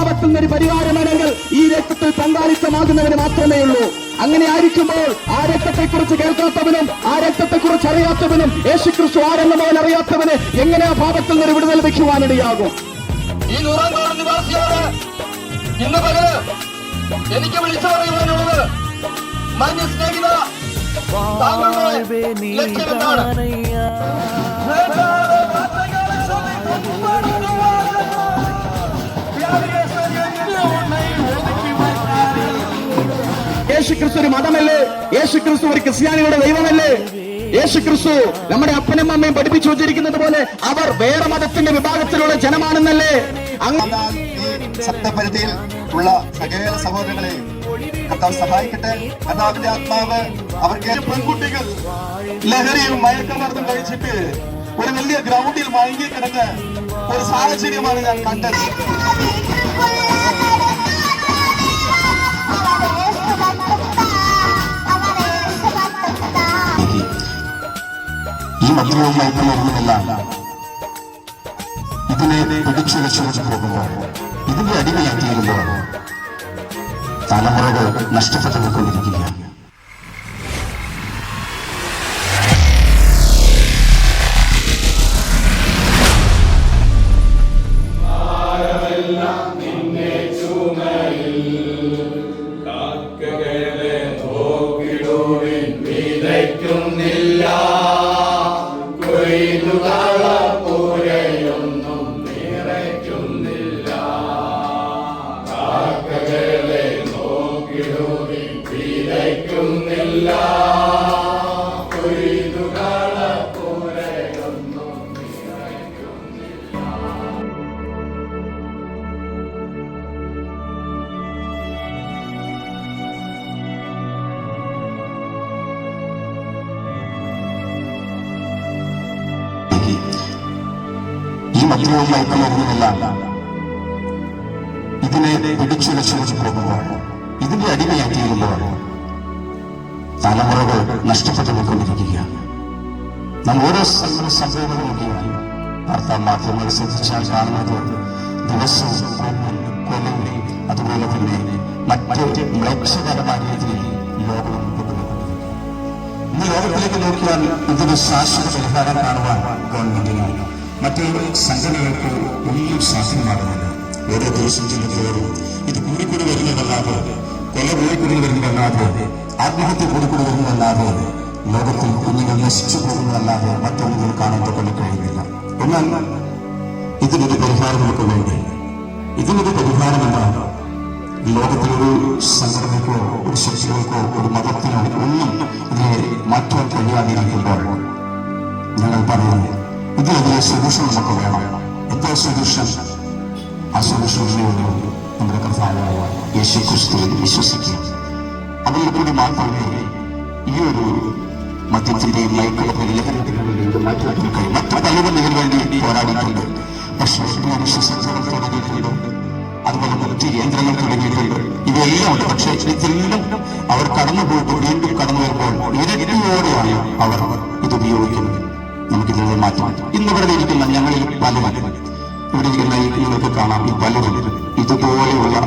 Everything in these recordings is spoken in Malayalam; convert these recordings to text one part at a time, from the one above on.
പാപത്തിൽ നിന്നൊരു പരിഹാരമാണെങ്കിൽ ഈ രക്തത്തിൽ പങ്കാളിത്തമാകുന്നവന് മാത്രമേ ഉള്ളൂ. അങ്ങനെ ആയിരിക്കുമ്പോൾ ആ രക്തത്തെക്കുറിച്ച് കേൾക്കാത്തവനും ആ രക്തത്തെക്കുറിച്ച് അറിയാത്തവനും യേശുക്രിസ്തു ആരെന്ന പോലെ അറിയാത്തവന് എങ്ങനെയാ പാപത്തിൽ നിന്ന് വിടുതൽ ലഭിക്കുവാനിടയാകും? ഈ നൂറാംതോട് നിവാസിയോട് ഇന്ന് പകല് എനിക്ക് വിളിച്ചു പറയുവാനുള്ളത്, മാന്യ സ്നേഹിത, താങ്കളുടെ ലക്ഷ്യം എന്താണ്? യേശുക്രിസ്തു ഒരു മതമല്ലേ? യേശുക്രിസ്തു ഒരു ക്രിസ്ത്യാനികളുടെ ദൈവമല്ലേ? യേശുക്രിസ്തു നമ്മുടെ അപ്പനും അമ്മയും പഠിപ്പിച്ചു വച്ചിരിക്കുന്നത് പോലെ അവർ വേറെ മതത്തിന്റെ വിഭാഗത്തിലുള്ള ജനമാണെന്നല്ലേ? സപ്തപരിധിയിൽ ഉള്ള സകല സഹോദരങ്ങളെ കർത്താവ് സഹായിക്കട്ടെ. കർത്താവിന്റെ ആത്മാവ് അവർക്ക് പെൺകുട്ടികൾ ലഹരിയും മയക്കുമരുന്നും കഴിച്ചിട്ട് ഒരു വലിയ ഗ്രൗണ്ടിൽ മയങ്ങി കിടന്ന് ഒരു സാഹചര്യമാണ് ഞാൻ കണ്ടത്. ഈ മദ്യവും മയക്കുമരുന്നുമെല്ലാം ഇതിനെ പിടിച്ചു വെച്ചു പോകുമ്പോൾ, ഇതിന്റെ അടിമയാക്കിയിരുമ്പോൾ തലമുറകൾ നഷ്ടപ്പെട്ടുകൊണ്ടിരിക്കുകയാണ്. ഈ മദ്യവും മയക്കുമരുന്നുമെല്ലാം ഇതിനെ പിടിച്ചു വെച്ചു പോകുമ്പോൾ, ഇതിന്റെ അടിമയാക്കിയിരുമ്പോൾ തലമുറകൾ നഷ്ടപ്പെട്ടുകൊണ്ടിരിക്കുകയാണ്. നാം ഓരോ സംഭവങ്ങളും നോക്കിയാൽ വാർത്താ മാധ്യമങ്ങൾ ശ്രദ്ധിച്ചാൽ കാണുന്നത് ദിവസവും കൊലവും അതുപോലെ തന്നെ മറ്റ് മ്ലേച്ഛകരമായ രീതിയിൽ ലോകം കൊണ്ടുപോകുന്നു. ഇന്ന് ലോകത്തിലേക്ക് നോക്കിയാൽ ഇതിന് ശാശ്വത പരിഹാരം കാണുവാൻ ഗവൺമെന്റിനാണ് മറ്റ് സംഘടനകൾക്ക് ഒന്നും സാധ്യമാകുന്നില്ല. ഓരോ ദിവസം ചെല്ലുന്നതോറും ഇത് കൂടിക്കൂടി വരുന്നതല്ലാതെ, കൊല കൂടിക്കൂടി വരുന്നതല്ലാതെ, ആത്മഹത്യ കൂടിക്കൂടി വരുന്നതല്ലാതെ, ലോകത്തിൽ കുഞ്ഞുങ്ങൾ നശിച്ചു പോകുന്നതല്ലാതെ മറ്റൊന്നും കാണാൻ കൊണ്ട് കഴിയുന്നില്ല. എന്നാൽ ഇതിനൊരു പരിഹാരം നമുക്ക് വേണ്ടി, ഇതിനൊരു പരിഹാരമെന്താണ്? ലോകത്തിലൊരു സംഘടനയ്ക്കോ ഒരു ശക്തികൾക്കോ ഒരു മതത്തിനോ ഒന്നും ഇതിനെ മാറ്റാൻ കഴിയാതിരിക്കുമ്പോൾ ഞങ്ങൾ പറയുന്നു, ഇതിനെതിരെ സൊല്യൂഷൻ നമുക്ക് വേണം. എന്താ സൊല്യൂഷൻ? ആ സൊല്യൂഷനിലൂടെ നമ്മുടെ കർത്താവായ യേശുക്രിസ്തുവിൽ വിശ്വസിക്കുക. അതിൽ കൂടി മാത്രമേ ഈ ഒരു മദ്യത്തിന്റെയും ലഹരിയുടെയും മാറ്റി കഴിയും. മറ്റു പലരും ഇതിനു വേണ്ടി പോരാടിയിട്ടുണ്ട്. പക്ഷേ വിശ്വസിച്ചവർ തുടങ്ങിയിട്ടുണ്ട്, അതുപോലെ മറ്റ് കേന്ദ്രങ്ങൾ തുടങ്ങിയിട്ടുണ്ട്. ഇവയെല്ലാം ഉണ്ട്. പക്ഷേ ഇതെല്ലാം അവർ കടന്നുപോയിട്ട് വീണ്ടും കടന്നു വരുമ്പോൾ ഇരട്ടിയോടെയാണ് അവർ ഇത് ഉപയോഗിക്കുന്നത്. നമുക്കിതിനെ മാറ്റാം. ഇന്നിവിടെ ഇരിക്കുന്ന ഞങ്ങളിൽ പലരും, ഇവിടെ ഇരിക്കുന്ന നിങ്ങൾക്ക് കാണാം, ഈ പലരും ഇതുപോലെയുള്ള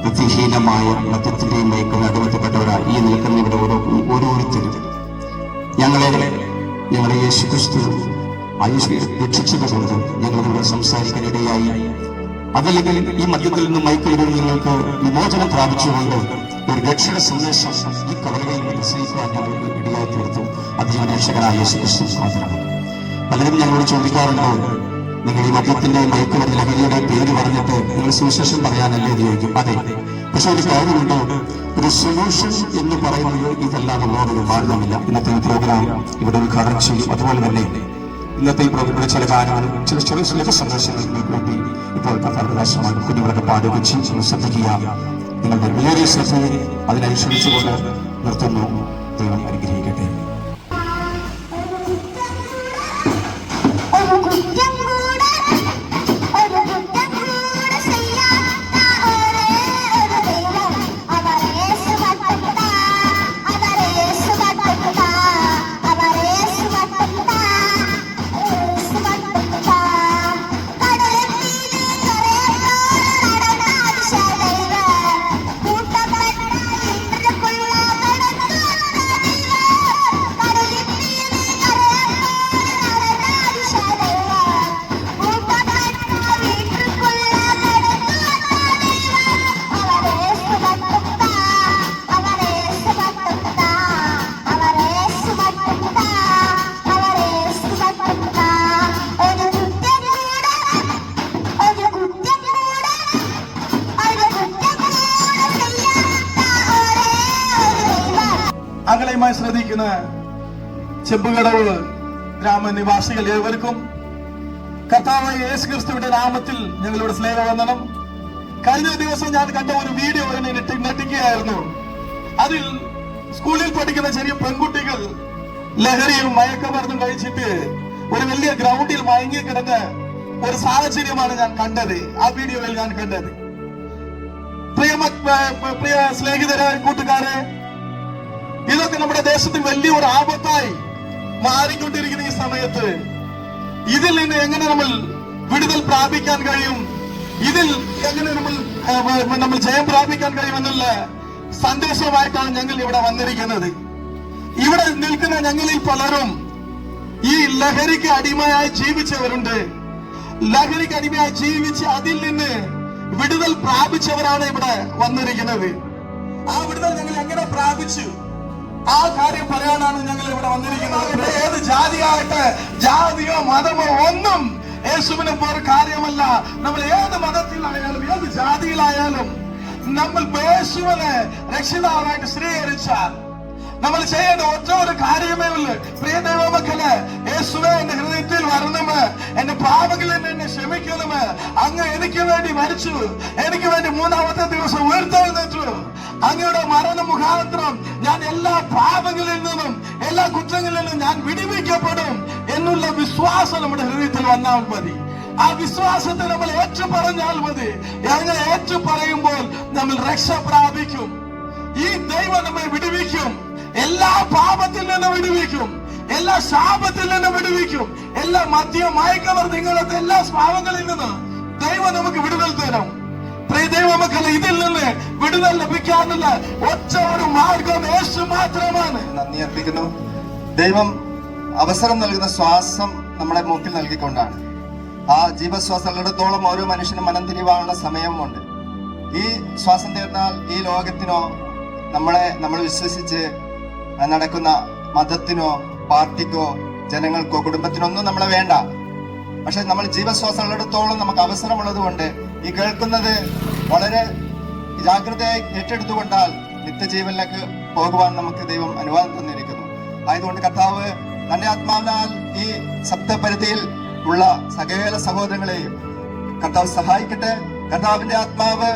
വൃത്തിഹീനമായ മദ്യത്തിന്റെയും മയക്കിന് അടിമത്തപ്പെട്ടവരായി ഈ നിൽക്കുന്ന ഇവിടെ ഓരോരുത്തരും ഞങ്ങളെ യേശുക്രിസ്തു രക്ഷിച്ചതുകൊണ്ട് ഞങ്ങളിവിടെ സംസാരിക്കാനിടയായി. അതല്ലെങ്കിൽ ഈ മദ്യത്തിൽ നിന്നും മയക്കിൽ നിങ്ങൾക്ക് വിമോചനം പ്രാപിച്ചുകൊണ്ട് ഒരു രക്ഷക സന്ദേശം ഈ കവലകളിൽ മനസ്സിലാക്കാൻ ഞങ്ങൾക്ക് ഇടയായി തീർത്തു. അത് ഞാൻ രക്ഷകനായ യേശുക്രിസ്തു മാത്രമാണ്. പലരും ഞങ്ങളോട് ചോദിക്കാറുണ്ട്, നിങ്ങൾ ഈ മദ്യത്തിന്റെയും മയക്കുമരുന്ന് ലഹരിയുടെയും പേര് പറഞ്ഞിട്ട് നിങ്ങൾ സുവിശേഷം പറയാനല്ലേ എന്ന് ചോദിക്കും. അതെ, പക്ഷെ ഒരു കാര്യമുണ്ട്, ഒരു സൊല്യൂഷൻ എന്ന് പറയുന്നത് ഇതല്ലാതെ വേറൊരു മാർഗമില്ല. ഇന്നത്തെ ഈ പ്രോഗ്രാം ഇവിടെ ഉദ്ഘാടനം ചെയ്യും. അതുപോലെ തന്നെ ഇന്നത്തെ ഈ പ്രോഗ്രാമിലെ ചില കാര്യങ്ങളും ചെറിയ സന്ദേശങ്ങൾക്ക് വേണ്ടി ഇപ്പോൾ കഥാപ്രകാശമാണ് കുഞ്ഞുങ്ങളൊക്കെ പാടുകയും ചെയ്യും. ശ്രദ്ധിക്കുക. നിങ്ങളുടെ വലിയ ശ്രദ്ധയെ അതിനായി ക്ഷണിച്ചുകൊണ്ട് നിർത്തുന്നു. ദൈവം അനുഗ്രഹിക്കട്ടെ. പൂർണ്ണമായുമായി ശ്രദ്ധിക്കുന്ന ചെമ്പുകടവ് ഗ്രാമനിവാസികൾ ഏവർക്കും കർത്താവായ യേശു ക്രിസ്തുവിന്റെ നാമത്തിൽ ഞങ്ങളുടെ സ്നേഹവന്ദനം. കഴിഞ്ഞ ദിവസം ഞാൻ കണ്ട ഒരു വീഡിയോ എന്നെ ഞെട്ടിക്കുകയായിരുന്നു. അതിൽ സ്കൂളിൽ പഠിക്കുന്ന ചെറിയ പെൺകുട്ടികൾ ലഹരിയും മയക്കുമരുന്നും കഴിച്ചിട്ട് ഒരു വലിയ ഗ്രൗണ്ടിൽ മയങ്ങി കിടന്ന ഒരു സാഹചര്യമാണ് ഞാൻ കണ്ടത്. ആ വീഡിയോയിൽ ഞാൻ കണ്ടത്. പ്രിയ സ്നേഹിതരായ കൂട്ടുകാരെ, ഇതൊക്കെ നമ്മുടെ ദേശത്തിൽ വലിയൊരു ആപത്തായി മാറിക്കൊണ്ടിരിക്കുന്ന ഈ സമയത്ത് ഇതിൽ നിന്ന് എങ്ങനെ നമ്മൾ വിടുതൽ പ്രാപിക്കാൻ കഴിയും, ഇതിൽ എങ്ങനെ നമ്മൾ ജയം പ്രാപിക്കാൻ കഴിയുമെന്നുള്ള സന്ദേശമായിട്ടാണ് ഞങ്ങൾ ഇവിടെ വന്നിരിക്കുന്നത്. ഇവിടെ നിൽക്കുന്ന ഞങ്ങളിൽ പലരും ഈ ലഹരിക്ക് അടിമയായി ജീവിച്ചവരുണ്ട്. ലഹരിക്ക് അടിമയായി ജീവിച്ച് അതിൽ നിന്ന് വിടുതൽ പ്രാപിച്ചവരാണ് ഇവിടെ വന്നിരിക്കുന്നത്. ആ വിടുതൽ ഞങ്ങൾ എങ്ങനെ പ്രാപിച്ചു, ആ കാര്യം പറയാനാണ് ഞങ്ങൾ ഇവിടെ വന്നിരിക്കുന്നത്. ഏത് ജാതിയായിട്ട്, ജാതിയോ മതമോ ഒന്നും യേശുവിന് പോയ കാര്യമല്ല. നമ്മൾ ഏത് മതത്തിലായാലും ഏത് ജാതിയിലായാലും നമ്മൾ യേശുവിനെ രക്ഷിതാവായിട്ട് സ്വീകരിച്ചാൽ നമ്മൾ ചെയ്യേണ്ട ഒറ്റ ഒരു കാര്യമേ ഉള്ളൂ. പ്രിയ ദൈവമക്കളെ, യേശുവേ എന്റെ ഹൃദയത്തിൽ വരണമേ, എന്റെ പാപങ്ങളിൽ എന്നെ ക്ഷമിക്കണമേ. അങ്ങ് എനിക്ക് വേണ്ടി മരിച്ചു, എനിക്ക് വേണ്ടി മൂന്നാമത്തെ ദിവസം ഉയർത്തെഴുന്നേറ്റു. അങ്ങയുടെ മരണ മുഖാന്തരം ഞാൻ എല്ലാ പാപങ്ങളിൽ നിന്നും എല്ലാ കുറ്റങ്ങളിൽ നിന്നും ഞാൻ വിടുവിക്കപ്പെടും എന്നുള്ള വിശ്വാസം നമ്മുടെ ഹൃദയത്തിൽ വന്നാൽ മതി. ആ വിശ്വാസത്തെ നമ്മൾ ഏറ്റു പറഞ്ഞാൽ മതി. അങ്ങനെ ഏറ്റു പറയുമ്പോൾ നമ്മൾ രക്ഷ പ്രാപിക്കും. ഈ ദൈവം നമ്മെ വിടുവിക്കും. എല്ലാ പാപത്തിൽ നിന്ന് വിടുവിക്കും, എല്ലാ ശാപത്തിൽ നിന്ന് വിടുവിക്കും, എല്ലാ മയക്കുമരുന്ന് ഇങ്ങനത്തെ എല്ലാ പാപങ്ങളിൽ നിന്ന് ദൈവം നമുക്ക് വിടുതൽ തരും. പ്രിയ ദൈവമക്കളെ, ഇതിൽ നിന്ന് വിടുതൽ ലഭിക്കാനുള്ള ഒറ്റ ഒരു മാർഗം യേശു മാത്രമാണ്. നന്ദി അർപ്പിക്കുന്നു. ദൈവം അവസരം നൽകുന്ന ശ്വാസം നമ്മുടെ മൂക്കിൽ നൽകിക്കൊണ്ടാണ്. ആ ജീവശ്വാസം ഉള്ളിടത്തോളം ഓരോ മനുഷ്യനും മനം തിരിവാനുള്ള സമയമുണ്ട്. ഈ ശ്വാസം തീർന്നാൽ ഈ ലോകത്തിനോ നമ്മൾ വിശ്വസിച്ച് നടക്കുന്ന മതത്തിനോ പാർട്ടിക്കോ ജനങ്ങൾക്കോ കുടുംബത്തിനോ ഒന്നും നമ്മളെ വേണ്ട. പക്ഷെ നമ്മൾ ജീവശ്വാസം ഉള്ളിടത്തോളം നമുക്ക് അവസരമുള്ളത് കൊണ്ട് ഈ കേൾക്കുന്നത് വളരെ ജാഗ്രതയായി ഏറ്റെടുത്തുകൊണ്ടാൽ നിത്യജീവനിലേക്ക് പോകുവാൻ നമുക്ക് ദൈവം അനുവാദം തന്നിരിക്കുന്നു. ആയതുകൊണ്ട് കർത്താവ് തന്റെ ആത്മാവിനാൽ ഈ സപ്തപരിധിയിൽ ഉള്ള സകല സഹോദരങ്ങളെയും കർത്താവ് സഹായിക്കട്ടെ. കർത്താവിന്റെ ആത്മാവ്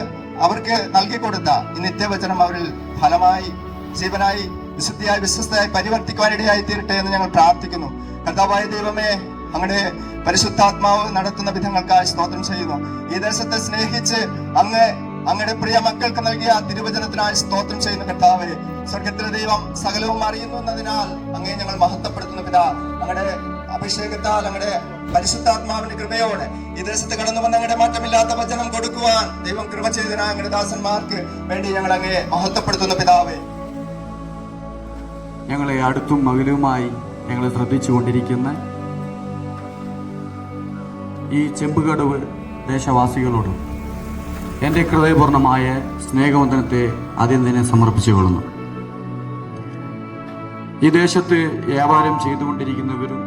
അവർക്ക് നൽകിക്കൊടുത്ത ഈ നിത്യവചനം അവരിൽ ഫലമായി ജീവനായി വിശുദ്ധിയായി വിശ്വസ്തയായി പരിവർത്തിക്കുവാനിടയായി തീരട്ടെ എന്ന് ഞങ്ങൾ പ്രാർത്ഥിക്കുന്നു. കർത്താവായ ദൈവമേ, അങ്ങയുടെ പരിശുദ്ധാത്മാവ് നടത്തുന്ന വിധങ്ങൾക്കായി സ്തോത്രം ചെയ്യുന്നു. ഈ ദേശത്തെ സ്നേഹിച്ച് അങ്ങയുടെ പ്രിയ മക്കൾക്ക് നൽകിയ തിരുവചനത്തിനായി സ്തോത്രം ചെയ്യുന്ന കർത്താവേ, സ്വർഗത്തിലെ ദൈവം സകലവും അറിയുന്നു എന്നതിനാൽ അങ്ങേ ഞങ്ങൾ മഹത്വപ്പെടുത്തുന്ന പിതാ, അങ്ങയുടെ അഭിഷേകത്താൽ അങ്ങയുടെ പരിശുദ്ധാത്മാവിന്റെ കൃപയോടെ ഈ ദേശത്ത് കടന്നു വന്ന അങ്ങയുടെ മാറ്റമില്ലാത്ത വചനം കൊടുക്കുവാൻ ദൈവം കൃപ ചെയ്തതിനാ അങ്ങയുടെ ദാസന്മാർക്ക് വേണ്ടി ഞങ്ങൾ അങ്ങേ മഹത്വപ്പെടുത്തുന്ന പിതാവേ. ഞങ്ങളെ അടുത്തും അകലുമായി ഞങ്ങളെ ശ്രദ്ധിച്ചുകൊണ്ടിരിക്കുന്ന ഈ ചെമ്പുകടവ് ദേശവാസികളോടും എൻ്റെ ഹൃദയപൂർണമായ സ്നേഹവന്ദനത്തെ ആദ്യം തന്നെ സമർപ്പിച്ചുകൊള്ളുന്നു. ഈ ദേശത്ത് വ്യാപാരം ചെയ്തുകൊണ്ടിരിക്കുന്നവരും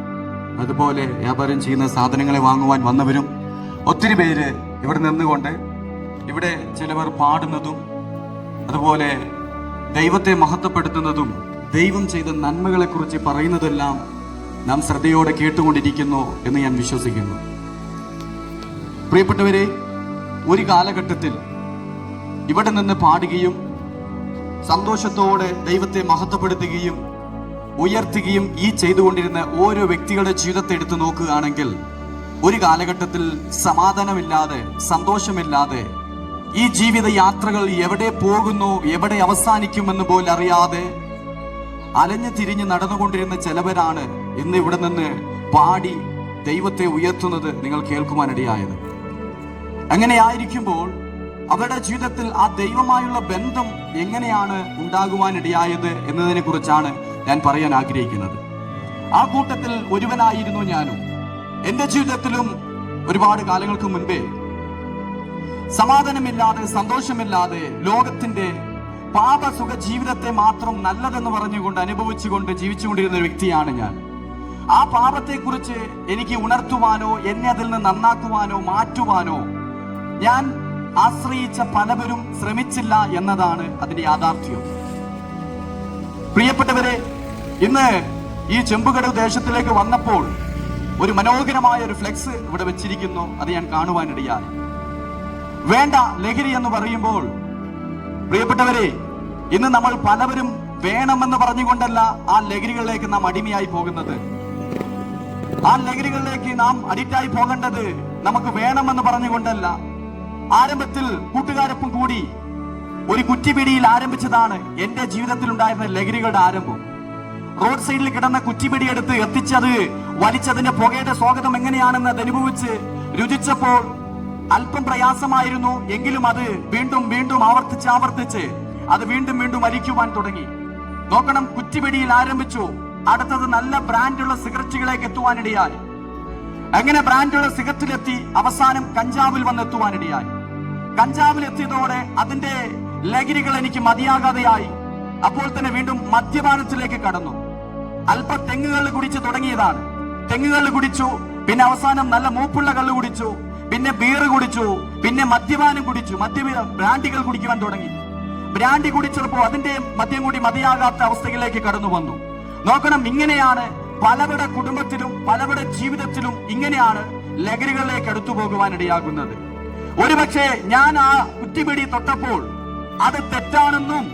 അതുപോലെ വ്യാപാരം ചെയ്യുന്ന സാധനങ്ങളെ വാങ്ങുവാൻ വന്നവരും ഒത്തിരി പേര് ഇവിടെ നിന്നുകൊണ്ട് ഇവിടെ ചിലവർ പാടുന്നതും അതുപോലെ ദൈവത്തെ മഹത്വപ്പെടുത്തുന്നതും ദൈവം ചെയ്ത നന്മകളെക്കുറിച്ച് പറയുന്നതെല്ലാം നാം ശ്രദ്ധയോടെ കേട്ടുകൊണ്ടിരിക്കുന്നു എന്ന് ഞാൻ വിശ്വസിക്കുന്നു. പ്രിയപ്പെട്ടവരെ, ഒരു കാലഘട്ടത്തിൽ ഇവിടെ നിന്ന് പാടുകയും സന്തോഷത്തോടെ ദൈവത്തെ മഹത്വപ്പെടുത്തുകയും ഉയർത്തുകയും ഈ ചെയ്തുകൊണ്ടിരുന്ന ഓരോ വ്യക്തികളുടെ ജീവിതത്തെ എടുത്തു നോക്കുകയാണെങ്കിൽ ഒരു കാലഘട്ടത്തിൽ സമാധാനമില്ലാതെ സന്തോഷമില്ലാതെ ഈ ജീവിത യാത്രകൾ എവിടെ പോകുന്നു എവിടെ അവസാനിക്കുമെന്ന് പോലും അറിയാതെ അലഞ്ഞു തിരിഞ്ഞ് നടന്നുകൊണ്ടിരുന്ന ചിലവരാണ് ഇന്ന് ഇവിടെ നിന്ന് പാടി ദൈവത്തെ ഉയർത്തുന്നത് നിങ്ങൾ കേൾക്കുവാനിടയായത്. അങ്ങനെ ആയിരിക്കുമ്പോൾ അവരുടെ ജീവിതത്തിൽ ആ ദൈവമായുള്ള ബന്ധം എങ്ങനെയാണ് ഉണ്ടാകുവാനിടയായത് എന്നതിനെ കുറിച്ചാണ് ഞാൻ പറയാൻ ആഗ്രഹിക്കുന്നത്. ആ കൂട്ടത്തിൽ ഒരുവനായിരുന്നു ഞാനും. എൻ്റെ ജീവിതത്തിലും ഒരുപാട് കാലങ്ങൾക്ക് മുൻപേ സമാധാനമില്ലാതെ സന്തോഷമില്ലാതെ ലോകത്തിന്റെ പാപസുഖ ജീവിതത്തെ മാത്രം നല്ലതെന്ന് പറഞ്ഞുകൊണ്ട് അനുഭവിച്ചുകൊണ്ട് ജീവിച്ചുകൊണ്ടിരുന്ന ഒരു വ്യക്തിയാണ് ഞാൻ. ആ പാപത്തെക്കുറിച്ച് എനിക്ക് ഉണർത്തുവാനോ എന്നെ അതിൽ നിന്ന് നന്നാക്കുവാനോ മാറ്റുവാനോ ഞാൻ ആശ്രയിച്ച പലവരും ശ്രമിച്ചില്ല എന്നതാണ് അതിന്റെ യാഥാർത്ഥ്യം. പ്രിയപ്പെട്ടവരെ, ഇന്ന് ഈ ചെമ്പുകടവ് ദേശത്തിലേക്ക് വന്നപ്പോൾ ഒരു മനോഹരമായ ഒരു ഫ്ലെക്സ് ഇവിടെ വെച്ചിരിക്കുന്നു. അത് ഞാൻ കാണുവാനിടയായി. വേണ്ട ലഹരി എന്ന് പറയുമ്പോൾ പ്രിയപ്പെട്ടവരെ, ഇന്ന് നമ്മൾ പലവരും വേണമെന്ന് പറഞ്ഞുകൊണ്ടല്ല ആ ലഹരികളിലേക്ക് നാം അടിമയായി പോകുന്നത്. ആ ലഹരികളിലേക്ക് നാം അഡിക്റ്റായി പോകേണ്ടത് നമുക്ക് വേണമെന്ന് പറഞ്ഞുകൊണ്ടല്ല. ആരംഭത്തിൽ കൂട്ടുകാരൊപ്പം കൂടി ഒരു കുറ്റിപിടിയിൽ ആരംഭിച്ചതാണ് എന്റെ ജീവിതത്തിൽ ഉണ്ടായിരുന്ന ലഹരികളുടെ ആരംഭം. റോഡ് സൈഡിൽ കിടന്ന കുറ്റിപിടി എടുത്ത് എത്തിച്ചത് വലിച്ചതിന്റെ പുകയുടെ സ്വാഗതം എങ്ങനെയാണെന്ന് അത് അനുഭവിച്ച് രുചിച്ചപ്പോൾ അല്പം പ്രയാസമായിരുന്നു. എങ്കിലും അത് വീണ്ടും വീണ്ടും ആവർത്തിച്ച് അത് വീണ്ടും വീണ്ടും വലിക്കുവാൻ തുടങ്ങി. നോക്കണം, കുറ്റിപിടിയിൽ ആരംഭിച്ചു. അടുത്തത് നല്ല ബ്രാൻഡുള്ള സിഗരറ്റുകളിലേക്ക് എത്തുവാനിടയായി. അങ്ങനെ ബ്രാൻഡുള്ള സിഗരറ്റിലെത്തി അവസാനം കഞ്ചാവിൽ വന്നെത്തുവാനിടയായി. കഞ്ചാവിൽ എത്തിയതോടെ അതിന്റെ ലഹരികൾ എനിക്ക് മതിയാകാതെയായി. അപ്പോൾ തന്നെ വീണ്ടും മദ്യപാനത്തിലേക്ക് കടന്നു. അല്പ തെങ്ങുകളിൽ കുടിച്ച് തുടങ്ങിയതാണ്. തെങ്ങുകളിൽ കുടിച്ചു, പിന്നെ അവസാനം നല്ല മൂപ്പുള്ള കള്ള് കുടിച്ചു, പിന്നെ ബീർ കുടിച്ചു, പിന്നെ മദ്യപാനം കുടിച്ചു. ബ്രാൻഡികൾ കുടിക്കുവാൻ തുടങ്ങി. ബ്രാൻഡി കുടിച്ചപ്പോൾ അതിന്റെ മദ്യം കൂടി മതിയാകാത്ത അവസ്ഥയിലേക്ക് കടന്നു വന്നു. നോക്കണം, ഇങ്ങനെയാണ് പലവരുടെ കുടുംബത്തിലും പലവരുടെ ജീവിതത്തിലും ഇങ്ങനെയാണ് ലഹരികളിലേക്ക് അടുത്തു പോകുവാനിടയാകുന്നത്. ഒരുപക്ഷെ ഞാൻ ആ കുറ്റിപിടി തൊട്ടപ്പോൾ അത് തെറ്റാണെന്നും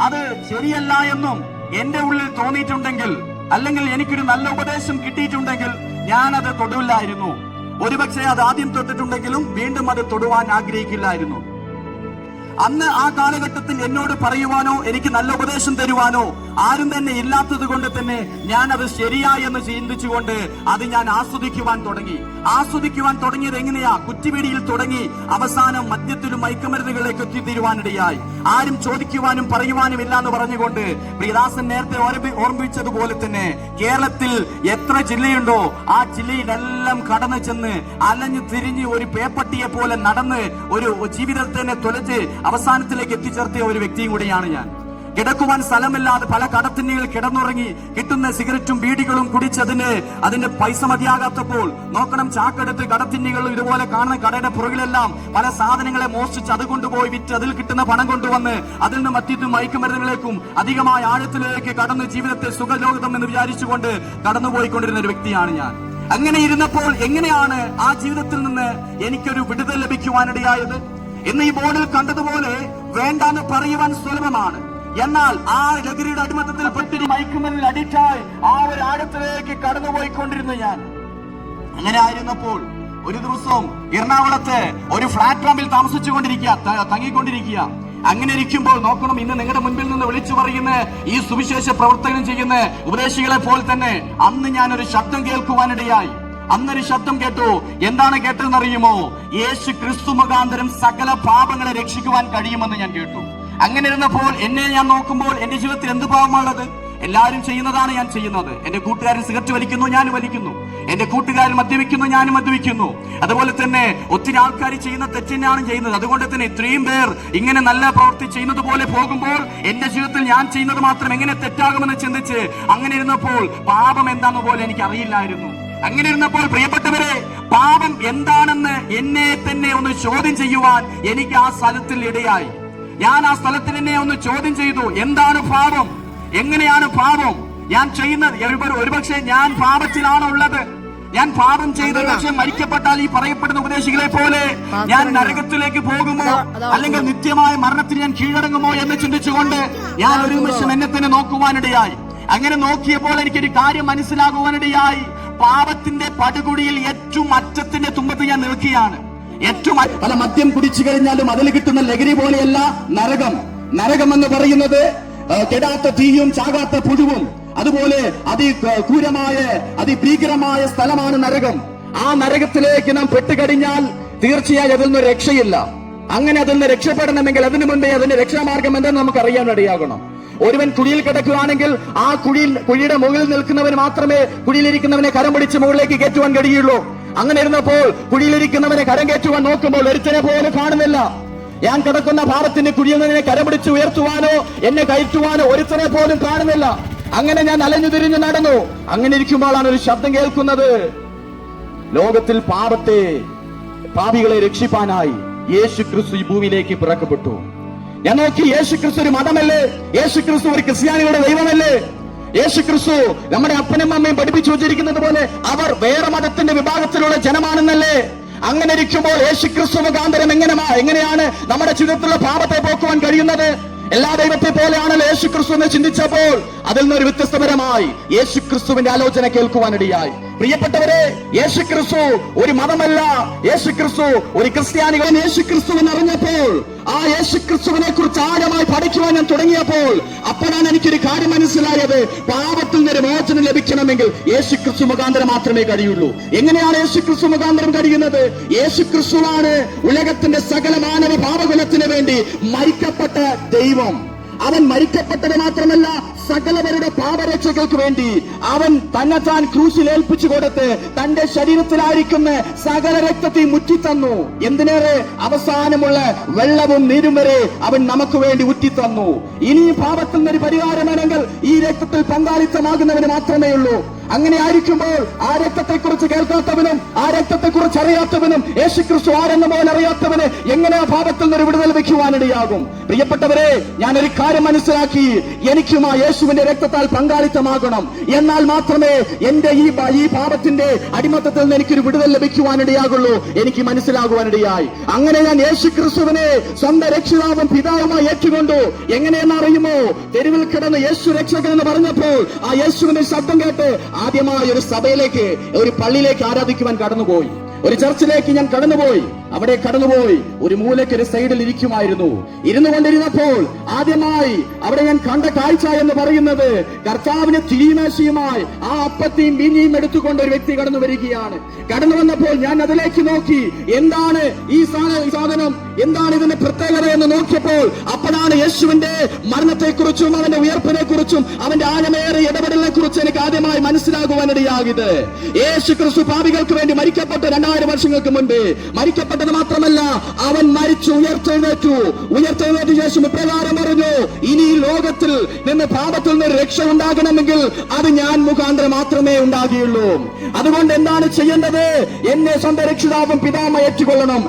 അത് ശരിയല്ല എന്നും എന്റെ ഉള്ളിൽ തോന്നിയിട്ടുണ്ടെങ്കിൽ, അല്ലെങ്കിൽ എനിക്കൊരു നല്ല ഉപദേശം കിട്ടിയിട്ടുണ്ടെങ്കിൽ ഞാൻ അത് തൊടില്ലായിരുന്നു. ഒരുപക്ഷെ അത് ആദ്യം തൊട്ടിട്ടുണ്ടെങ്കിലും വീണ്ടും അത് തൊടുവാൻ ആഗ്രഹിക്കില്ലായിരുന്നു. അന്ന് ആ കാലഘട്ടത്തിൽ എന്നോട് പറയുവാനോ എനിക്ക് നല്ല ഉപദേശം തരുവാനോ ആരും തന്നെ ഇല്ലാത്തത് കൊണ്ട് തന്നെ ഞാൻ അത് ശരിയായി എന്ന് ചിന്തിച്ചുകൊണ്ട് അത് ഞാൻ ആസ്വദിക്കുവാൻ തുടങ്ങിയത് എങ്ങനെയാ? കുറ്റിപിടിയിൽ തുടങ്ങി അവസാനം മദ്യത്തിലും മയക്കുമരുന്നുകളിലേക്ക് എത്തിത്തീരുവാനിടയായി. ആരും ചോദിക്കുവാനും പറയുവാനും ഇല്ല എന്ന് പറഞ്ഞുകൊണ്ട് പ്രിയദാസൻ നേരത്തെ ഓർമ്മിച്ചതുപോലെ തന്നെ കേരളത്തിൽ എത്ര ജില്ലയുണ്ടോ ആ ജില്ലയിലെല്ലാം കടന്നു ചെന്ന് അലഞ്ഞു തിരിഞ്ഞ് ഒരു പേപ്പട്ടിയെ പോലെ നടന്ന് ഒരു ജീവിതത്തിനെ തൊലച്ച് അവസാനത്തിലേക്ക് എത്തിച്ചേർത്തിയ ഒരു വ്യക്തിയും കൂടിയാണ് ഞാൻ. കിടക്കുവാൻ സ്ഥലമില്ലാതെ പല കടത്തിണ്ണയിൽ കിടന്നുറങ്ങി കിട്ടുന്ന സിഗരറ്റും ബീഡികളും കുടിച്ചതിന് അതിന്റെ പൈസ മതിയാകാത്തപ്പോൾ നോക്കണം, ചാക്കെടുത്ത് കടത്തിണ്ണികൾ ഇതുപോലെ കാണുന്ന കടയുടെ പുറകിലെല്ലാം പല സാധനങ്ങളെ മോഷ്ടിച്ച് അത് കൊണ്ടുപോയി വിറ്റ് അതിൽ കിട്ടുന്ന പണം കൊണ്ടുവന്ന് അതിൽ നിന്ന് മദ്യത്തിനും മയക്കുമരുന്നുകളിലേക്കും അധികമായ ആഴത്തിലേക്ക് കടന്ന് ജീവിതത്തെ സുഖലോകം എന്ന് വിചാരിച്ചുകൊണ്ട് കടന്നുപോയിക്കൊണ്ടിരുന്ന ഒരു വ്യക്തിയാണ് ഞാൻ. അങ്ങനെ ഇരുന്നപ്പോൾ എങ്ങനെയാണ് ആ ജീവിതത്തിൽ നിന്ന് എനിക്കൊരു വിടുതൽ ലഭിക്കുവാനിടയായത്? എന്ന് ഈ ബോർഡിൽ കണ്ടതുപോലെ വേണ്ടാന്ന് പറയുവാൻ സുലഭമാണ്. എന്നാൽ ആ ലഹരിയുടെ അടിമത്തത്തിൽ പെട്ടി മയക്കുമരുന്നിൽ അഡിക്റ്റായി ആ ഒരു ആഴത്തിലേക്ക് കടന്നുപോയിക്കൊണ്ടിരുന്നു ഞാൻ. അങ്ങനെ ആയിരുന്നപ്പോൾ ഒരു ദിവസവും എറണാകുളത്ത് ഒരു പ്ലാറ്റ്ഫോമിൽ തങ്ങിക്കൊണ്ടിരിക്കുക. അങ്ങനെ ഇരിക്കുമ്പോൾ നോക്കണം, ഇന്ന് നിങ്ങളുടെ മുൻപിൽ നിന്ന് വിളിച്ചു പറയുന്ന ഈ സുവിശേഷ പ്രവർത്തനം ചെയ്യുന്ന ഉപദേശികളെ പോലെ തന്നെ അന്ന് ഞാനൊരു ശബ്ദം കേൾക്കുവാനിടയായി. അന്നൊരു ശബ്ദം കേട്ടു. എന്താണ് കേട്ടതെന്നറിയുമോ? യേശു ക്രിസ്തു മുഖാന്തരം സകല പാപങ്ങളെ രക്ഷിക്കുവാൻ കഴിയുമെന്ന് ഞാൻ കേട്ടു. അങ്ങനെ ഇരുന്നപ്പോൾ എന്നെ ഞാൻ നോക്കുമ്പോൾ എന്റെ ജീവിതത്തിൽ എന്ത് പാപമാണുള്ളത്? എല്ലാവരും ചെയ്യുന്നതാണ് ഞാൻ ചെയ്യുന്നത്. എന്റെ കൂട്ടുകാരൻ സിഗരറ്റ് വലിക്കുന്നു, ഞാൻ വലിക്കുന്നു. എന്റെ കൂട്ടുകാരൻ മദ്യപിക്കുന്നു, ഞാനും മദ്യപിക്കുന്നു. അതുപോലെ തന്നെ ഒത്തിരി ആൾക്കാർ ചെയ്യുന്ന തെറ്റെന്നാണ് ചെയ്യുന്നത്. അതുകൊണ്ട് തന്നെ ഇത്രയും പേർ ഇങ്ങനെ നല്ല പ്രവൃത്തി ചെയ്യുന്നത് പോലെ പോകുമ്പോൾ എന്റെ ജീവിതത്തിൽ ഞാൻ ചെയ്യുന്നത് മാത്രം എങ്ങനെ തെറ്റാകുമെന്ന് ചിന്തിച്ച് അങ്ങനെ ഇരുന്നപ്പോൾ പാപം എന്താണെന്ന് പോലെ എനിക്ക് അറിയില്ലായിരുന്നു. അങ്ങനെ ഇരുന്നപ്പോൾ പ്രിയപ്പെട്ടവരെ, പാപം എന്താണെന്ന് എന്നെ തന്നെ ഒന്ന് ചോദ്യം ചെയ്യുവാൻ എനിക്ക് ആ സ്ഥലത്തിൽ ഇടയായി. ഞാൻ ആ സ്ഥലത്തിൽ എന്നെ ഒന്ന് ചോദ്യം ചെയ്തു. എന്താണ് പാപം? എങ്ങനെയാണ് പാപം? ഞാൻ ചെയ്യുന്നത് ഒരുപക്ഷെ ഞാൻ പാപത്തിലാണോ ഉള്ളത്? ഞാൻ പാപം ചെയ്ത പക്ഷെ മരിക്കപ്പെട്ടാൽ ഈ പറയപ്പെടുന്ന ഉപദേശികളെ പോലെ ഞാൻ നരകത്തിലേക്ക് പോകുമോ, അല്ലെങ്കിൽ നിത്യമായ മരണത്തിന് ഞാൻ കീഴടങ്ങുമോ എന്ന് ചിന്തിച്ചുകൊണ്ട് ഞാൻ ഒരു നിമിഷം എന്നെ തന്നെ നോക്കുവാനിടയായി. അങ്ങനെ നോക്കിയപ്പോൾ എനിക്കൊരു കാര്യം മനസ്സിലാകുവാനിടയായി. പാപത്തിന്റെ പടുകുടിയിൽ ഏറ്റവും അറ്റത്തിന്റെ തുമ്പത്ത് ഞാൻ നിൽക്കുകയാണ്. പല മദ്യം കുടിച്ചു കഴിഞ്ഞാലും അതിൽ കിട്ടുന്ന ലഹരി പോലെയല്ല നരകം. നരകം എന്ന് പറയുന്നത് കെടാത്ത തീയും ചാകാത്ത പുഴുവും അതുപോലെ അതിക്രൂരമായ അതിഭീകരമായ സ്ഥലമാണ് നരകം. ആ നരകത്തിലേക്ക് നാം പെട്ടുകഴിഞ്ഞാൽ തീർച്ചയായും അതിൽ നിന്ന് രക്ഷയില്ല. അങ്ങനെ അതിൽ നിന്ന് രക്ഷപ്പെടണമെങ്കിൽ അതിനു മുമ്പേ അതിന്റെ രക്ഷാമാർഗം എന്തെന്ന് നമുക്ക് അറിയാൻ ഇടയാകണം. ഒരുവൻ കുഴിയിൽ കിടക്കുകയാണെങ്കിൽ ആ കുഴിയുടെ മുകളിൽ നിൽക്കുന്നവന് മാത്രമേ കുഴിയിലിരിക്കുന്നവനെ കരം പിടിച്ച് മുകളിലേക്ക് കയറ്റുവാൻ കഴിയുള്ളൂ. അങ്ങനെ ഇരുന്നപ്പോൾ കുഴിയിലിരിക്കുന്നവനെ കരം കയറ്റുവാൻ നോക്കുമ്പോൾ ഒരുത്തനെ പോലും കാണുന്നില്ല. ഞാൻ കിടക്കുന്ന ഭാരത്തിന്റെ കുഴിയിൽ നിന്ന് കരം പിടിച്ച് ഉയർത്തുവാനോ എന്നെ കയറ്റുവാനോ ഒരുത്തനെ പോലും കാണുന്നില്ല. അങ്ങനെ ഞാൻ അലഞ്ഞു തിരിഞ്ഞു നടന്നു. അങ്ങനെ ഇരിക്കുമ്പോഴാണ് ഒരു ശബ്ദം കേൾക്കുന്നത്. ലോകത്തിൽ പാപികളെ രക്ഷിപ്പാനായി യേശു ക്രിസ്തു ഈ ഭൂമിയിലേക്ക് പിറക്കപ്പെട്ടു. ഞാൻ നോക്കി, യേശുക്രിസ്തു ഒരു മതമല്ലേ? യേശുക്രിസ്തു ഒരു ക്രിസ്ത്യാനികളുടെ ദൈവമല്ലേ? യേശുക്രിസ്തു നമ്മുടെ അപ്പനും അമ്മയും പഠിപ്പിച്ചു വച്ചിരിക്കുന്നത് പോലെ അവർ വേറെ മതത്തിന്റെ വിഭാഗത്തിലുള്ള ജനമാണെന്നല്ലേ? അങ്ങനെ ഇരിക്കുമ്പോൾ യേശുക്രിസ്തു മുഖാന്തരം എങ്ങനെയാണ് നമ്മുടെ ജീവിതത്തിലുള്ള പാപത്തെ പോക്കുവാൻ കഴിയുന്നത്? എല്ലാ ദൈവത്തെ പോലെയാണല്ലോ യേശുക്രിസ്തു എന്ന് ചിന്തിച്ചപ്പോൾ അതിൽ നിന്നൊരു വ്യത്യസ്തപരമായി യേശുക്രിസ്തുവിന്റെ ആലോചന കേൾക്കുവാനിടയായി. പ്രിയപ്പെട്ടവരെ, യേശുക്രിസ്തു ഒരു മതമല്ല, യേശുക്രിസ്തു ഒരു ക്രിസ്ത്യാനികൾ. യേശുക്രിസ്തുവിനെ അറിഞ്ഞപ്പോൾ, ആ യേശുക്രിസ്തുവിനെ കുറിച്ച് ആഴമായി പഠിക്കുവാൻ ഞാൻ തുടങ്ങിയപ്പോൾ അപ്പോഴാണ് എനിക്കൊരു കാര്യം മനസ്സിലായത്. പാപത്തിൽ നിന്ന് മോചനം ലഭിക്കണമെങ്കിൽ യേശുക്രിസ്തു മുഖാന്തരം മാത്രമേ കഴിയുള്ളൂ. എങ്ങനെയാണ് യേശുക്രിസ്തു മുഖാന്തരം കഴിയുന്നത്? യേശുക്രിസ്തുവാണ് ഉലകത്തിന്റെ സകല മാനവ പാപകുലത്തിന് വേണ്ടി മരിക്കപ്പെട്ട ദൈവം. അവൻ മരിക്കപ്പെട്ടത് മാത്രമല്ല, സകലവരുടെ പാപരക്ഷകൾക്ക് വേണ്ടി അവൻ തന്നെത്താൻ ക്രൂശിൽ ഏൽപ്പിച്ചു കൊടുത്ത് തന്റെ ശരീരത്തിലായിരിക്കുന്ന സകല രക്തത്തെ മുറ്റിത്തന്നു. എന്തിനേറെ, അവസാനമുള്ള വെള്ളവും നീരും വരെ അവൻ നമുക്ക് വേണ്ടി ഉറ്റിത്തന്നു. ഇനിയും പാപത്തിൽ നിന്നൊരു പരിഹാരമാണെങ്കിൽ ഈ രക്തത്തിൽ പങ്കാളിത്തമാകുന്നവന് മാത്രമേ ഉള്ളൂ. അങ്ങനെ ആയിരിക്കുമ്പോൾ ആ രക്തത്തെ കുറിച്ച് കേൾക്കാത്തവനും ആ രക്തത്തെ കുറിച്ച് അറിയാത്തവനും യേശുക്രിസ്തു ആരെന്ന പോലെ അറിയാത്തവന് എങ്ങനെ പാപത്തിൽ നിന്ന് വിടുതൽ ലഭിക്കുവാനിടയാകും? പ്രിയപ്പെട്ടവരെ, ഞാൻ ഒരു കാര്യം മനസ്സിലാക്കി, എനിക്കും ആ യേശുവിന്റെ രക്തത്താൽ പങ്കാളിത്തമാകണം. എന്നാൽ മാത്രമേ എന്റെ ഈ പാപത്തിന്റെ അടിമത്തത്തിൽ നിന്ന് എനിക്കൊരു വിടുതൽ ലഭിക്കുവാനിടയാകുള്ളൂ, എനിക്ക് മനസ്സിലാകുവാനിടയായി. അങ്ങനെ ഞാൻ യേശുക്രിസ്തുവിനെ സ്വന്തം രക്ഷിതാവും പിതാവുമായി ഏറ്റുകൊണ്ടു. എങ്ങനെയെന്ന് അറിയുമോ? തെരുവിൽ കിടന്ന് യേശു രക്ഷകൻ എന്ന് പറഞ്ഞപ്പോൾ ആ യേശുവിന്റെ ശബ്ദം കേട്ട് ആദ്യമായി ഒരു സഭയിലേക്ക്, ഒരു പള്ളിയിലേക്ക് ആരാധിക്കുവാൻ കടന്നുപോയി. ഒരു ചർച്ചിലേക്ക് ഞാൻ കടന്നുപോയി. അവിടെ കടന്നുപോയി ഒരു മൂലയ്ക്ക് ഒരു സൈഡിൽ ഇരിക്കുമായിരുന്നു. ഇരുന്നു കൊണ്ടിരുന്നപ്പോൾ ആദ്യമായി അവിടെ ഞാൻ കണ്ട കാഴ്ച എന്ന് പറയുന്നത്, കർത്താവിന് തിരിമേശയുമായി ആ അപ്പത്തെയും വീഞ്ഞയും എടുത്തുകൊണ്ട് ഒരു വ്യക്തി കടന്നു വരികയാണ്. കടന്നു വന്നപ്പോൾ ഞാൻ അതിലേക്ക് നോക്കി, എന്താണ് ഈ സാധനം, എന്താണ് ഇതിന്റെ പ്രത്യേകത എന്ന് നോക്കിയപ്പോൾ അപ്പോഴാണ് യേശുവിന്റെ മരണത്തെക്കുറിച്ചും അവന്റെ ഉയർപ്പിനെ കുറിച്ചും അവന്റെ ആഴമേറെ ഇടപെടലിനെ കുറിച്ച് എനിക്ക് ആദ്യമായി മനസ്സിലാകുവാനിടയാകിയത്. യേശുക്രിസ്തു പാപികൾക്ക് വേണ്ടി മരിക്കപ്പെട്ട 2000 വർഷങ്ങൾക്ക് മുൻപ് മരിക്കപ്പെട്ടത് മാത്രമല്ല, അവൻ മരിച്ചു ഉയർത്തെഴുന്നേറ്റ ശേഷം ഇപ്രകാരം പറഞ്ഞു, ഇനി ലോകത്തിൽ നിന്ന് പാപത്തിൽ നിന്ന് രക്ഷ ഉണ്ടാകണമെങ്കിൽ അത് ഞാൻ മുഖാന്തരം മാത്രമേ ഉണ്ടാകുകയുള്ളൂ. അതുകൊണ്ട് എന്താണ് ചെയ്യേണ്ടത്? എന്നെ സ്വന്തം രക്ഷിതാവും പിതാവുമായി ഏറ്റുകൊള്ളണം.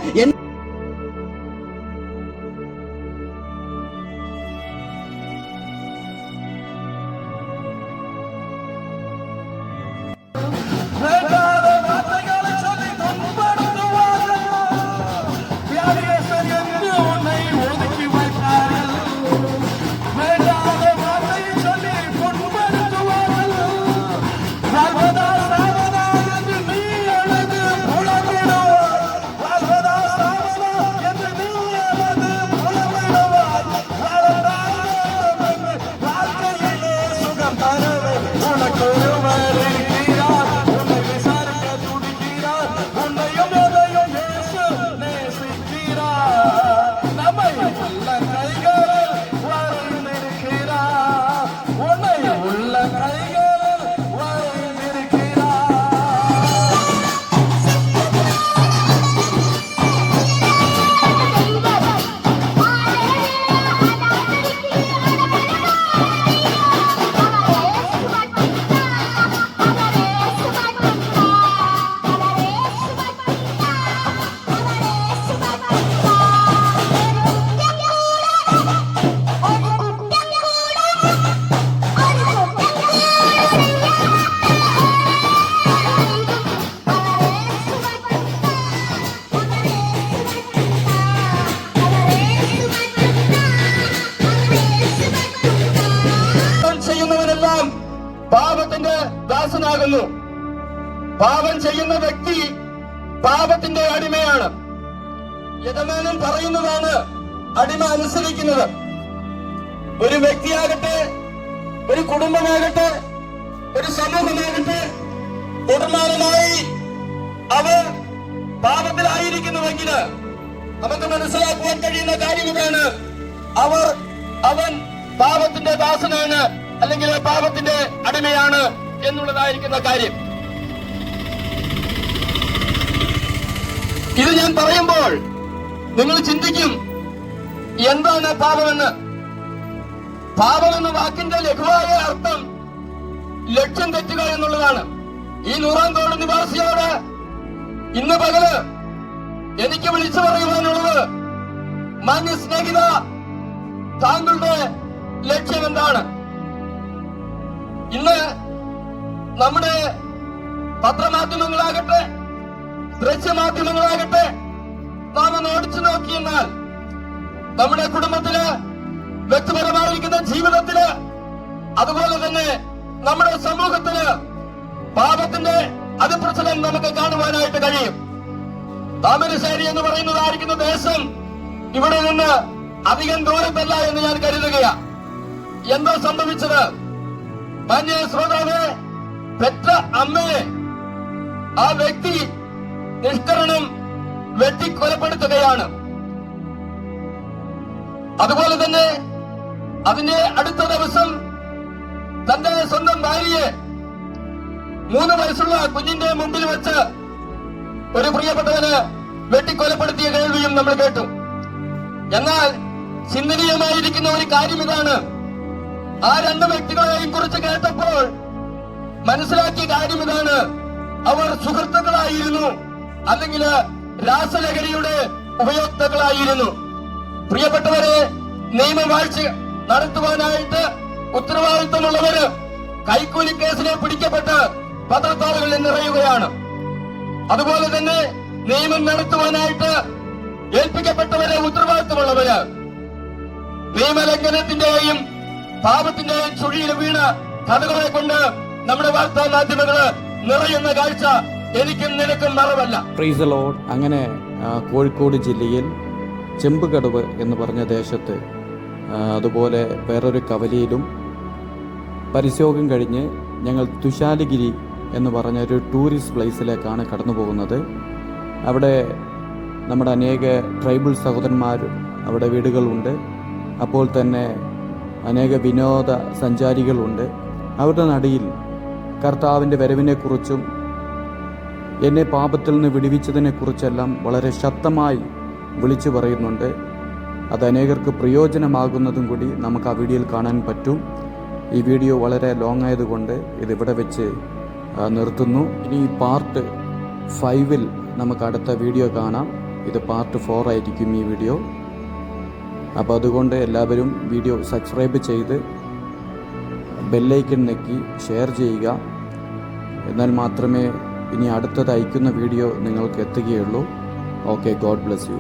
പാപത്തിന്റെ ദാസനാകുന്നു. പാപം ചെയ്യുന്ന വ്യക്തി പാപത്തിന്റെ അടിമയാണ്. യജമാനൻ പറയുന്നതാണ് അടിമ അനുസരിക്കുന്നത്. ഒരു വ്യക്തിയാകട്ടെ, ഒരു കുടുംബമാകട്ടെ, ഒരു സമൂഹമാകട്ടെ, തുടർമാനമായി അവർ പാപത്തിലായിരിക്കുന്നുവെങ്കിൽ നമുക്ക് മനസ്സിലാക്കുവാൻ കഴിയുന്ന കാര്യം ഇതാണ്, അവൻ പാപത്തിന്റെ ദാസനാണ്, അല്ലെങ്കിൽ പാപത്തിന്റെ അടിമയാണ് എന്നുള്ളതായിരിക്കുന്ന കാര്യം. ഇത് ഞാൻ പറയുമ്പോൾ നിങ്ങൾ ചിന്തിക്കും, എന്താണ് പാപമെന്ന്? പാപമെന്ന വാക്കിന്റെ ലഘുവായ അർത്ഥം ലക്ഷ്യം തെറ്റുക എന്നുള്ളതാണ്. ഈ നൂറാംകോട് നിവാസിയോട് ഇന്ന് പകല് എനിക്ക് വിളിച്ചു പറയുവാനുള്ളത്, മാന്യ സ്നേഹിത, താങ്കളുടെ ലക്ഷ്യം എന്താണ്? ഇന്ന് നമ്മുടെ പത്രമാധ്യമങ്ങളാകട്ടെ, ദൃശ്യമാധ്യമങ്ങളാകട്ടെ, നാം ഒന്ന് ഓടിച്ചു നോക്കിയെന്നാൽ നമ്മുടെ കുടുംബത്തില്, വ്യക്തിപരമായിരിക്കുന്ന ജീവിതത്തില്, അതുപോലെ തന്നെ നമ്മുടെ സമൂഹത്തില് പാപത്തിന്റെ അതിപ്രസരം നമുക്ക് കാണുവാനായിട്ട് കഴിയും. താമരശ്ശേരി എന്ന് പറയുന്നതായിരിക്കുന്ന ദേശം ഇവിടെ നിന്ന് അധികം ദൂരത്തല്ല എന്ന് ഞാൻ കരുതുകയാ. എന്താ സംഭവിച്ചത്? മാന്യ ശ്രോതാവേ, പെറ്റ അമ്മയെ ആ വ്യക്തി നിഷ്കരണം വെട്ടിക്കൊലപ്പെടുത്തുകയാണ്. അതുപോലെ തന്നെ അതിന്റെ അടുത്ത ദിവസം തന്റെ സ്വന്തം ഭാര്യയെ 3 വയസ്സുള്ള കുഞ്ഞിന്റെ മുമ്പിൽ വെച്ച് ഒരു പ്രിയപ്പെട്ടവന് വെട്ടിക്കൊലപ്പെടുത്തിയ കേൾവിയും നമ്മൾ കേട്ടു. എന്നാൽ ചിന്തനീയമായിരിക്കുന്ന ഒരു കാര്യം ഇതാണ്. ആ 2 വ്യക്തികളെയും കുറിച്ച് കേട്ടപ്പോൾ മനസ്സിലാക്കിയ കാര്യം ഇതാണ്. അവർ സുഹൃത്തുക്കളായിരുന്നു, അല്ലെങ്കിൽ രാസലഹരിയുടെ ഉപയോക്താക്കളായിരുന്നു. പ്രിയപ്പെട്ടവരെ, നിയമവാഴ്ച നടത്തുവാനായിട്ട് ഉത്തരവാദിത്വമുള്ളവര് കൈക്കൂലി കേസിനെ പിടിക്കപ്പെട്ട് പത്രത്താളുകളിൽ നിറയുകയാണ്. അതുപോലെ തന്നെ നിയമം നടത്തുവാനായിട്ട് ഏൽപ്പിക്കപ്പെട്ടവരെ, ഉത്തരവാദിത്വമുള്ളവര് നിയമലംഘനത്തിന്റെയും പാപത്തിന്റെയും ചുഴിയിൽ വീണ കഥകളെ കൊണ്ട് നമ്മുടെ വാർത്താ മാധ്യമങ്ങള് നിറയുന്ന കാഴ്ച എനിക്കും നിനക്കും മറവല്ല. Praise the Lord. അങ്ങനെ കോഴിക്കോട് ജില്ലയിൽ ചെമ്പുകടവ് എന്ന് പറഞ്ഞ ദേശത്ത്, അതുപോലെ വേറൊരു കവലയിലും പരിശോധന കഴിഞ്ഞ് ഞങ്ങൾ തുഷാലഗിരി എന്ന് പറഞ്ഞ ഒരു ടൂറിസ്റ്റ് പ്ലേസിലേക്കാണ് കടന്നു പോകുന്നത്. അവിടെ നമ്മുടെ അനേക ട്രൈബൽ സഹോദരന്മാർ അവിടെ വീടുകളുണ്ട്. അപ്പോൾ തന്നെ അനേക വിനോദ സഞ്ചാരികളുണ്ട്. അവരുടെ നടുയിൽ കർത്താവിൻ്റെ വരവിനെക്കുറിച്ചും എന്നെ പാപത്തിൽ നിന്ന് വിടുവിച്ചതിനെക്കുറിച്ചെല്ലാം വളരെ ശക്തമായി വിളിച്ചു പറയുന്നുണ്ട്. അത് അനേകർക്ക് പ്രയോജനമാകുന്നതും കൂടി നമുക്ക് ആ വീഡിയോയിൽ കാണാൻ പറ്റും. ഈ വീഡിയോ വളരെ ലോങ് ആയതുകൊണ്ട് ഇതിവിടെ വെച്ച് നിർത്തുന്നു. ഇനി പാർട്ട് 5-ൽ നമുക്ക് അടുത്ത വീഡിയോ കാണാം. ഇത് പാർട്ട് 4 ആയിരിക്കും ഈ വീഡിയോ. അപ്പോൾ അതുകൊണ്ട് എല്ലാവരും വീഡിയോ സബ്സ്ക്രൈബ് ചെയ്ത് ബെല്ലൈക്കൺ ഞെക്കി ഷെയർ ചെയ്യുക. എന്നാൽ മാത്രമേ ഇനി അടുത്തത് അയക്കുന്ന വീഡിയോ നിങ്ങൾക്ക് എത്തുകയുള്ളൂ. Okay, god bless U.